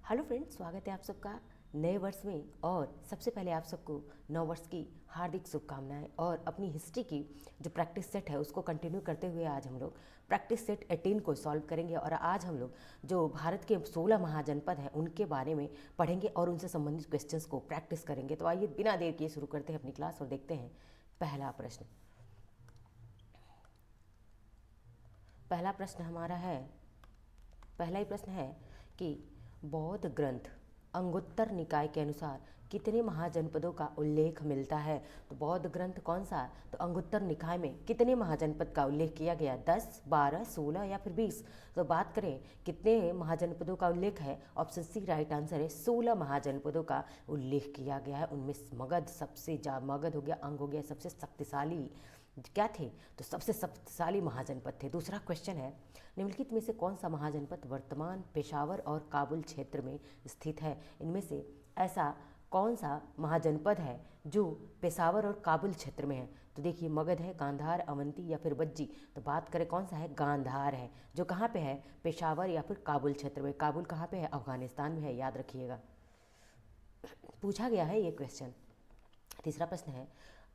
Hello friends, स्वागत है आप सबका नए वर्ष में। और सबसे पहले आप सबको नव वर्ष की हार्दिक शुभकामनाएं। और अपनी हिस्ट्री की जो प्रैक्टिस सेट है उसको कंटिन्यू करते हुए आज हम लोग प्रैक्टिस सेट 18 को सॉल्व करेंगे। और आज हम लोग जो भारत के 16 महाजनपद हैं उनके बारे में पढ़ेंगे और उनसे संबंधित क्वेश्चंस को प्रैक्टिस करेंगे। तो आइए बिना देर किए शुरू करते हैं अपनी क्लास और देखते हैं पहला प्रश्न। पहला प्रश्न हमारा है, पहला ही प्रश्न है कि बौद्ध ग्रंथ अंगुत्तर निकाय के अनुसार कितने महाजनपदों का उल्लेख मिलता है। तो बौद्ध ग्रंथ कौन सा, तो अंगुत्तर निकाय में कितने महाजनपद का उल्लेख किया गया, 10, 12, 16 या फिर 20। तो बात करें कितने महाजनपदों का उल्लेख है, ऑप्शन सी राइट आंसर है। 16 महाजनपदों का उल्लेख किया गया है। उनमें मगध सबसे मगध हो गया, अंग हो गया सबसे शक्तिशाली क्या थे, तो सबसे शक्तिशाली महाजनपद थे। दूसरा क्वेश्चन है, निम्नलिखित में से कौन सा महाजनपद वर्तमान पेशावर और काबुल क्षेत्र में स्थित है। इनमें से ऐसा कौन सा महाजनपद है जो पेशावर और काबुल क्षेत्र में है। तो देखिए मगध है, गांधार, अवंती या फिर बज्जी। तो बात करें कौन सा है, गांधार है, जो कहाँ पे है, पेशावर या फिर काबुल क्षेत्र में। काबुल कहाँ पे है, अफगानिस्तान में है, याद रखिएगा, पूछा गया है ये क्वेश्चन। तीसरा प्रश्न है,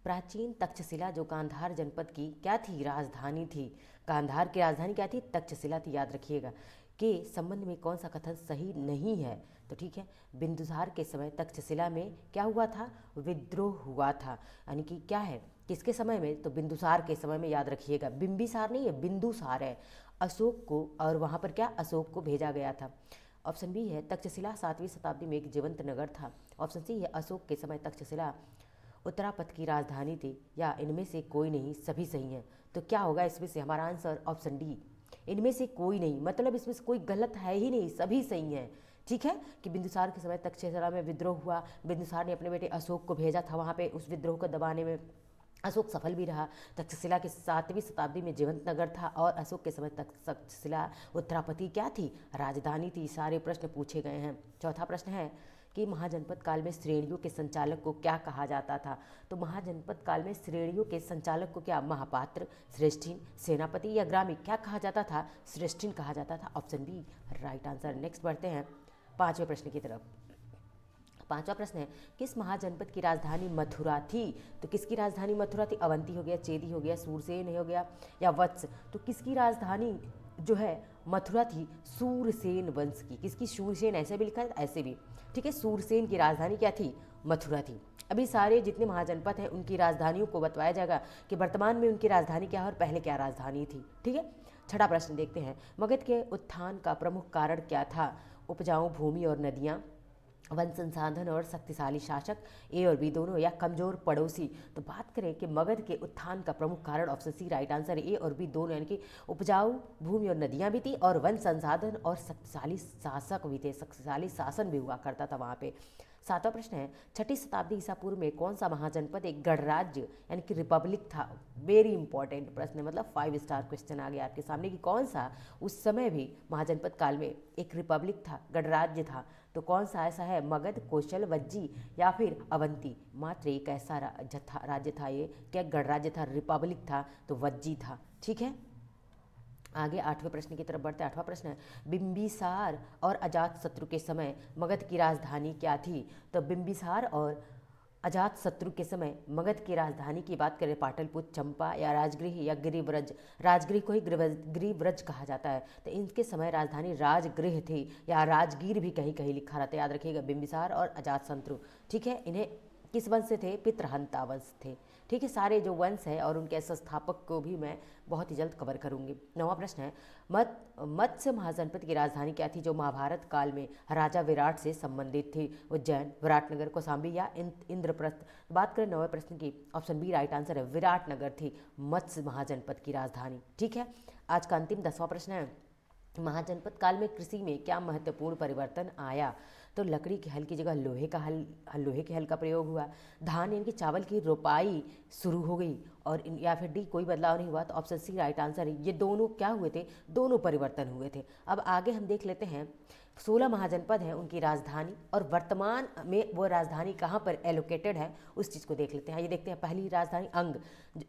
प्राचीन तक्षशिला जो गांधार जनपद की क्या थी, राजधानी थी। गांधार की राजधानी क्या थी, तक्षशिला थी, याद रखिएगा। के संबंध में कौन सा कथन सही नहीं है। तो ठीक है, बिंदुसार के समय तक्षशिला में क्या हुआ था, विद्रोह हुआ था। यानी कि क्या है, किसके समय में, तो बिंदुसार के समय में, याद रखिएगा। बिंबिसार नहीं है, बिंदुसार है। अशोक को, और वहाँ पर क्या, अशोक को भेजा गया था। ऑप्शन बी है, तक्षशिला 7वीं शताब्दी में एक जीवंत नगर था। ऑप्शन सी है, अशोक के समय तक्षशिला उत्तरापथ की राजधानी थी, या इनमें से कोई नहीं, सभी सही हैं। तो क्या होगा इसमें से, हमारा आंसर ऑप्शन डी, इनमें से कोई नहीं, मतलब इसमें से कोई गलत है ही नहीं, सभी सही हैं। ठीक है, कि बिंदुसार के समय तक्षशिला में विद्रोह हुआ, बिंदुसार ने अपने बेटे अशोक को भेजा था वहाँ पे उस विद्रोह को दबाने में। अशोक सफल भी रहा। तक्षशिला के 7वीं शताब्दी में जीवंत नगर था और अशोक के समय तक्षशिला उत्तरापति क्या थी, राजधानी थी। सारे प्रश्न पूछे गए हैं। चौथा प्रश्न है कि महाजनपद काल में श्रेणियों के संचालक को क्या कहा जाता था। तो महाजनपद काल में श्रेणियों के संचालक को क्या, महापात्र, श्रेष्ठीन, सेनापति या ग्रामी, क्या कहा जाता था, श्रेष्ठीन कहा जाता था। Option B right answer. Next बढ़ते हैं पांचवें प्रश्न की तरफ। पांचवा प्रश्न है, किस महाजनपद की राजधानी मथुरा थी। तो किसकी राजधानी मथुरा थी, अवंती हो गया, चेदी हो गया, सूरसेन हो गया या वत्स। तो किसकी राजधानी जो है मथुरा थी, सूरसेन वंश की। किसकी, सूरसेन, ऐसे भी लिखा है ऐसे भी, ठीक है। सूरसेन की राजधानी क्या थी, मथुरा थी। अभी सारे जितने महाजनपद हैं उनकी राजधानियों को बतवाया जाएगा कि वर्तमान में उनकी राजधानी क्या है और पहले क्या राजधानी थी। ठीक है, छठा प्रश्न देखते हैं, मगध के उत्थान का प्रमुख कारण क्या था। उपजाऊ भूमि और नदियाँ, वन संसाधन और शक्तिशाली शासक, ए और बी दोनों, या कमजोर पड़ोसी। तो बात करें कि मगध के उत्थान का प्रमुख कारण, ऑप्शन सी राइट आंसर, ए और बी दोनों, यानी कि उपजाऊ भूमि और नदियां भी थी और वन संसाधन और शक्तिशाली शासक भी थे, शक्तिशाली शासन भी हुआ करता था वहाँ पे। सातवां प्रश्न है, 6ठी शताब्दी ईसा पूर्व में कौन सा महाजनपद एक गणराज्य यानी कि रिपब्लिक था। वेरी इंपॉर्टेंट प्रश्न है, मतलब 5 स्टार क्वेश्चन आ गया आपके सामने कि कौन सा उस समय भी महाजनपद काल में एक रिपब्लिक था, गणराज्य था। तो कौन सा ऐसा है, मगध, कौशल, वज्जी या फिर अवंती। मात्र एक ऐसा राज्य था ये, क्या गणराज्य था, रिपब्लिक था, तो वज्जी था। ठीक है, आगे आठवें प्रश्न की तरफ बढ़ते हैं। आठवां प्रश्न है, बिंबिसार और अजात शत्रु के समय मगध की राजधानी क्या थी। तो बिंबिसार और अजात शत्रु के समय मगध की राजधानी की बात करें, पाटलिपुत्र, चंपा या राजगृह या गिरिव्रज। राजगृह को ही गिरिव्रज कहा जाता है। तो इनके समय राजधानी राजगृह थी, या राजगीर भी कहीं कहीं लिखा रहता है, याद रखिएगा, बिंबिसार और अजात शत्रु। ठीक है, इन्हें किस वंश से थे, पितृहंता वंश थे। ठीक है, सारे जो वंश है और उनके संस्थापक को भी मैं बहुत ही जल्द कवर करूंगी। नौवां प्रश्न है, मत्स्य महाजनपद की राजधानी क्या थी जो महाभारत काल में राजा विराट से संबंधित थी। उज्जैन, विराटनगर, कौशाम्बी या इंद्रप्रस्थ। बात करें नौवें प्रश्न की, ऑप्शन बी राइट आंसर है, विराटनगर थी मत्स्य महाजनपद की राजधानी। ठीक है, आज का अंतिम 10वां प्रश्न है, महाजनपद काल में कृषि में क्या महत्वपूर्ण परिवर्तन आया। तो लकड़ी के हल की जगह लोहे के हल का प्रयोग हुआ। धान यानी कि चावल की रोपाई शुरू हो गई, और या फिर डी कोई बदलाव नहीं हुआ। तो ऑप्शन सी राइट आंसर है, ये दोनों क्या हुए थे, दोनों परिवर्तन हुए थे। अब आगे हम देख लेते हैं, 16 महाजनपद हैं उनकी राजधानी, और वर्तमान में वो राजधानी कहाँ पर एलोकेटेड है उस चीज़ को देख लेते हैं। ये देखते हैं, पहली राजधानी अंग,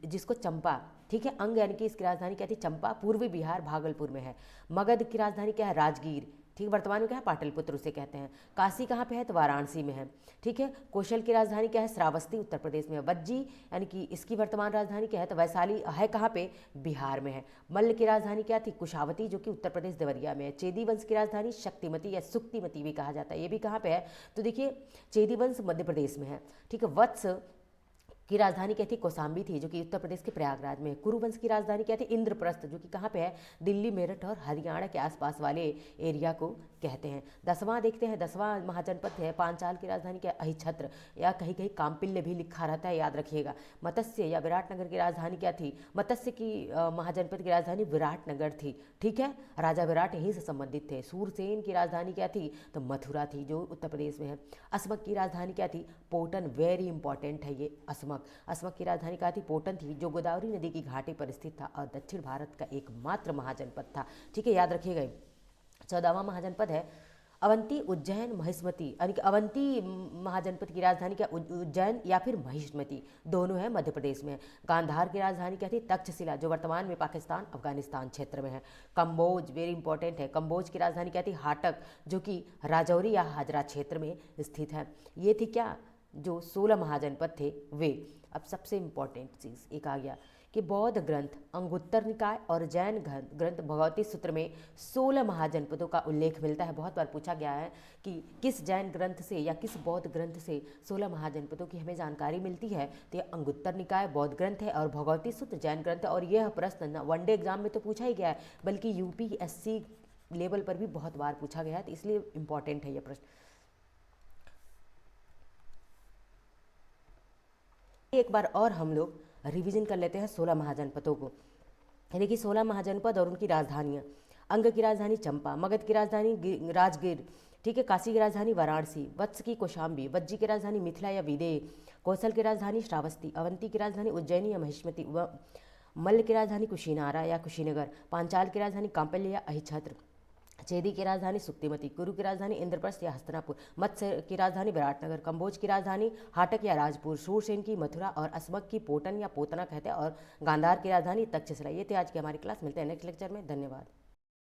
जिसको चंपा, ठीक है, अंग यानी कि इसकी राजधानी क्या थी, चंपा, पूर्वी बिहार भागलपुर में है। मगध की राजधानी क्या है, राजगीर, ठीक, वर्तमान में क्या है, पाटलिपुत्र उसे कहते हैं। काशी कहाँ पे है, तो वाराणसी में है। ठीक है, कौशल की राजधानी क्या है, श्रावस्ती उत्तर प्रदेश में है। वज्जी यानी कि इसकी वर्तमान राजधानी क्या है, तो वैशाली है, कहाँ पे, बिहार में है। मल्ल की राजधानी क्या थी, कुशावती, जो कि उत्तर प्रदेश देवरिया में है। चेदी वंश की राजधानी शक्तिमती या सुक्तिमती भी कहा जाता है, ये भी कहाँ पे है, तो देखिए चेदी वंश मध्य प्रदेश में है। ठीक है, वत्स की राजधानी क्या थी, कौशाम्बी थी, जो कि उत्तर प्रदेश के प्रयागराज में है। कुरुवंश की राजधानी क्या थी, इंद्रप्रस्थ, जो कि कहाँ पे है, दिल्ली, मेरठ और हरियाणा के आसपास वाले एरिया को कहते हैं। 10वां देखते हैं, 10वां महाजनपद है, पांचाल की राजधानी क्या है, अहिछत्र, या कहीं कहीं काम्पिल्य भी लिखा रहता है, याद रखिएगा। मत्स्य या विराटनगर की राजधानी क्या थी, मत्स्य की महाजनपद की राजधानी विराटनगर थी। ठीक है, राजा विराट यहीं से संबंधित थे। सूरसेन की राजधानी क्या थी, तो मथुरा थी, जो उत्तर प्रदेश में है। असमक की राजधानी क्या थी, पोटन, वेरी इंपॉर्टेंट है ये असमक की राजधानी कहाँ थी, पोटन थी, जो गोदावरी नदी की घाटी पर स्थित था और दक्षिण भारत का एकमात्र महाजनपद था। ठीक है, याद रखिएगा। 14वां महाजनपद है अवंती, उज्जैन, महिष्मती, यानी कि अवंती महाजनपद की राजधानी क्या, उज्जैन या फिर महिष्मती, दोनों है, मध्य प्रदेश में। गांधार की राजधानी क्या थी, तक्षशिला, जो वर्तमान में पाकिस्तान अफगानिस्तान क्षेत्र में है। कंबोज, वेरी इंपॉर्टेंट है, कंबोज की राजधानी क्या थी, हाटक, जो कि राजौरी या हाजरा क्षेत्र में स्थित है। ये थी क्या, जो 16 महाजनपद थे वे। अब सबसे इंपॉर्टेंट चीज़ एक आ गया कि बौद्ध ग्रंथ अंगुत्तर निकाय और जैन ग्रंथ भगवती सूत्र में 16 महाजनपदों का उल्लेख मिलता है। बहुत बार पूछा गया है कि किस जैन ग्रंथ से या किस बौद्ध ग्रंथ से 16 महाजनपदों की हमें जानकारी मिलती है, तो ये अंगुत्तर निकाय बौद्ध ग्रंथ है और भगवती सूत्र जैन ग्रंथ है। और यह प्रश्न वनडे एग्जाम में तो पूछा ही गया है, बल्कि यूपीएससी लेवल पर भी बहुत बार पूछा गया है, तो इसलिए इंपॉर्टेंट है यह प्रश्न। एक बार और हम लोग रिवीजन कर लेते हैं 16 महाजनपदों को। देखिए 16 महाजनपद और उनकी राजधानियाँ। अंग की राजधानी चंपा, मगध की राजधानी राजगीर, ठीक है, काशी की राजधानी वाराणसी, वत्स की कौशाम्बी, वज्जी की राजधानी मिथिला या विदेह, कौशल की राजधानी श्रावस्ती, अवंती की राजधानी उज्जैनी या महिष्मती, मल्ल की राजधानी कुशीनारा या कुशीनगर, पांचाल की राजधानी कांपल्य या अहिछत्र, चेदी की राजधानी सुक्तिमती, कुरु की राजधानी इंद्रप्रस्थ या हस्तिनापुर, मत्स्य की राजधानी विराटनगर, कंबोज की राजधानी हाटक या राजपुर, शूरसेन की मथुरा और असमक की पोटन या पोतना कहते हैं, और गांधार की राजधानी तक्षशिला। ये थे आज की हमारी क्लास। मिलते हैं नेक्स्ट लेक्चर में। धन्यवाद।